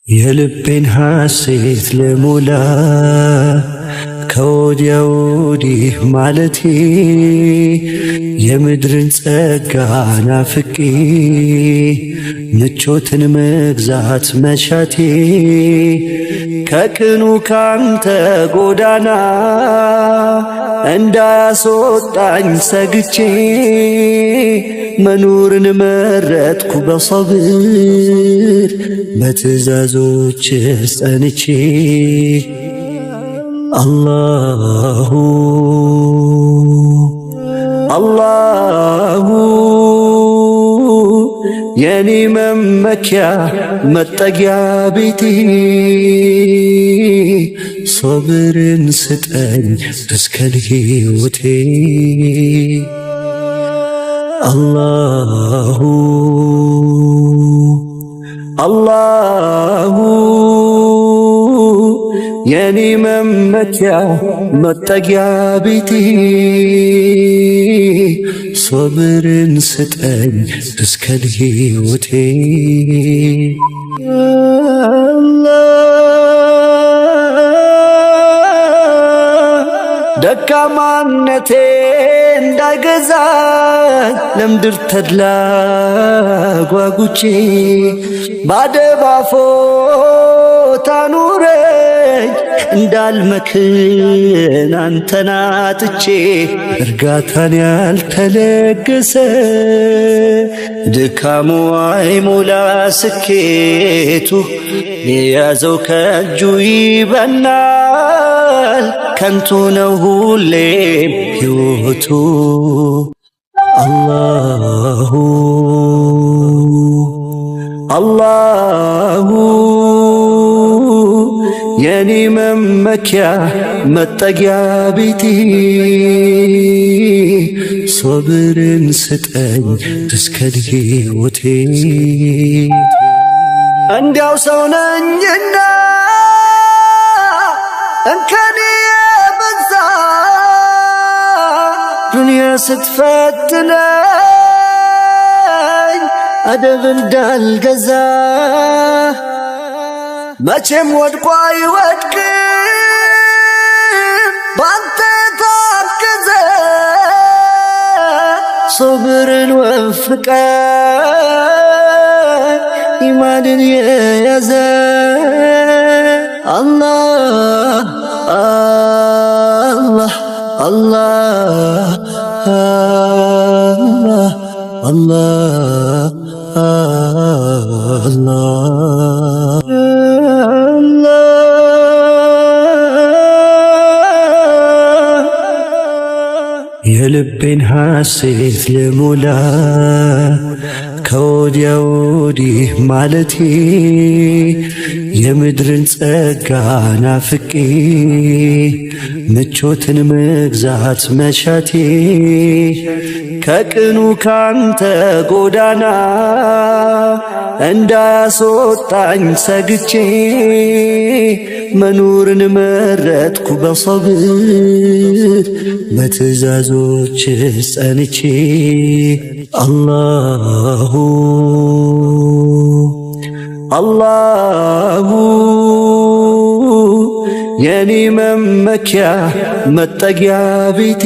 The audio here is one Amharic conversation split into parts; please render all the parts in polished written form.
የልቤን ሐሴት ልሞላ ከወዲያ ወዲህ ማለቴ የምድርን ጸጋ ናፍቄ ምቾትን መግዛት መሻቴ ከቅኑ ካንተ ጎዳና እንዳያስወጣኝ ሰግቼ መኖርን መረጥኩ በሰብር በትእዛዞች ጸንቼ አላሁ አላሁ የኔ መመኪያ መጠጊያ ቤቴ ሶብርን ስጠኝ እስከ ሕይወቴ አላሁ አላሁ የኔ መመኪያ መጠጊያ ቤቴ ሶብርን ስጠኝ እስከ ሕይወቴ ደካማነቴ እንዳይገዛኝ ለምድር ተድላ ጓጉቼ ባደባፎት አኑረኝ እንዳልመክን አንተን አጥቼ እርጋታን ያልተለገሰ ድካሙ አይሞላ ስኬቱ የያዘው ከእጁ ይበናል ከንቱ ነው ሁሌም ሕይወቱ አላሁ አላሁ የኔ መመኪያ መጠጊያ ቤቴ ሶብርን ስጠኝ እስከ ሕይወቴ እንዲያው ሰው ነኝና እንከን የበዛ ዱንያ ስትፈትነኝ አደብ እንዳልገዛ መቼም ወድቆ አይወድቅም ባንተ ታገዘ ሶብርን ወፍቀ ኢማንን የያዘ አላህ አላህ አላህ አላህ አላህ የልቤን ሐሴት ልሞላ ከወዲያ ወዲህ ማለቴ የምድርን ጸጋ ናፍቄ ምቾትን መግዛት መሻቴ ከቅኑ ካንተ ጎዳና እንዳያስወጣኝ ሰግቼ መኖርን መረጥኩ በሰብር በትእዛዞች ጸንቼ አላሁ አላሁ የኔ መመኪያ መጠጊያ ቤቴ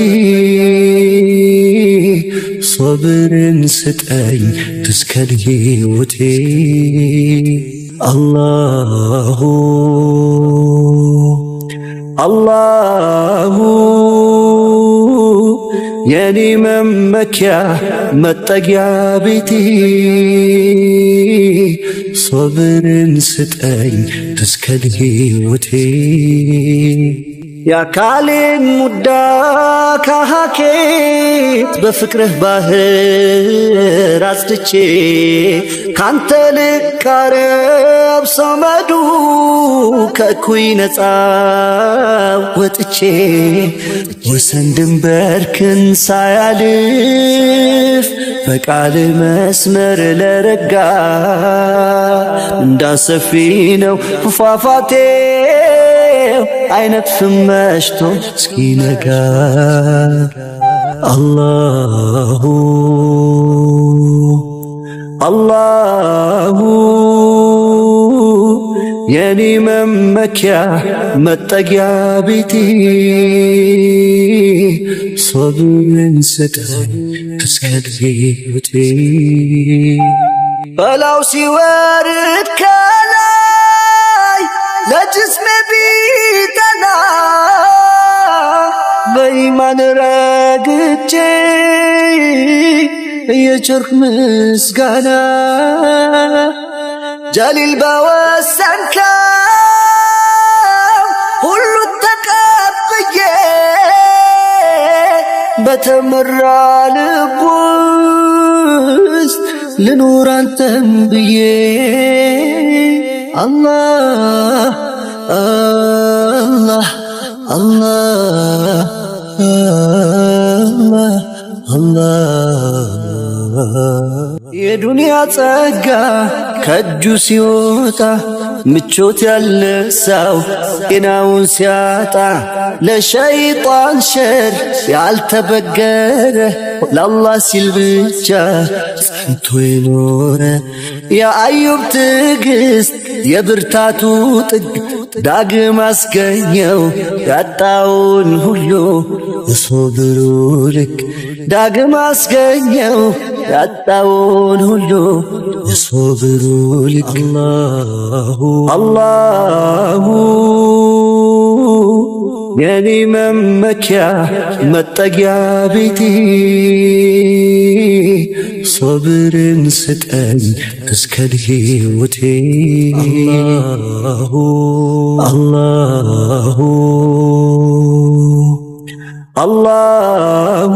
ሶብርን ስጠኝ እስከ ሕይወቴ አላሁ አላሁ የኔ መመኪያ መጠጊያ ቤቴ ሶብርን ስጠኝ እስከ ሕይወቴ የአካሌን ሙዳ ከሐኬት በፍቅርህ ባህር አጽድቼ ካንተ ልቃረብ ሰመዱ ከእኩይ ነፃ ወጥቼ ወሰን ድንበርክን ሳያልፍ በቃል መስመር ለረጋ እንዳሰፊ ነው ፏፏቴ አይነጥፍም መሽቶ እስኪነጋ አላሁ አላሁ የኔ መመኪያ መጠጊያ ቤቴ ሶብርን ስጠኝ እስከ ሕይወቴ በላው ሲወርድ ከላይ ለጅስሜ ቢጠና በኢማን ረግቼ የቸርክ ምስጋና ጀሊል በወሰንከው ሁሉ ተቀብዬ በተመራ ልብ ውስጥ ልኑር አንተን ብዬ አላህ አላህ አላህ አላህ የዱንያ ጸጋ ከእጁ ሲወጣ ምቾት ያለሳው ጤናውን ሲያጣ ለሸይጣን ሸር ያልተበገረ ለአላህ ሲል ብቻ ጸንቶ የኖረ የአዩብ ትዕግስት የብርታቱ ጥግ ዳግም አስገኘው ያጣውን ሁሉ በሶብሩ ልክ ዳግም አስገኘው ያጣውን ሁሉ በሶብሩ ልክ አላሁ የኔ መመኪያ መጠጊያ ቤቴ ሶብርን ስጠኝ እስከ ሕይወቴ አላሁ አላሁ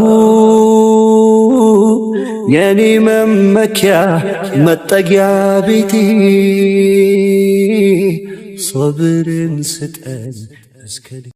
የኔ መመኪያ መጠጊያ ቤቴ ሶብርን ስጠኝ እስከ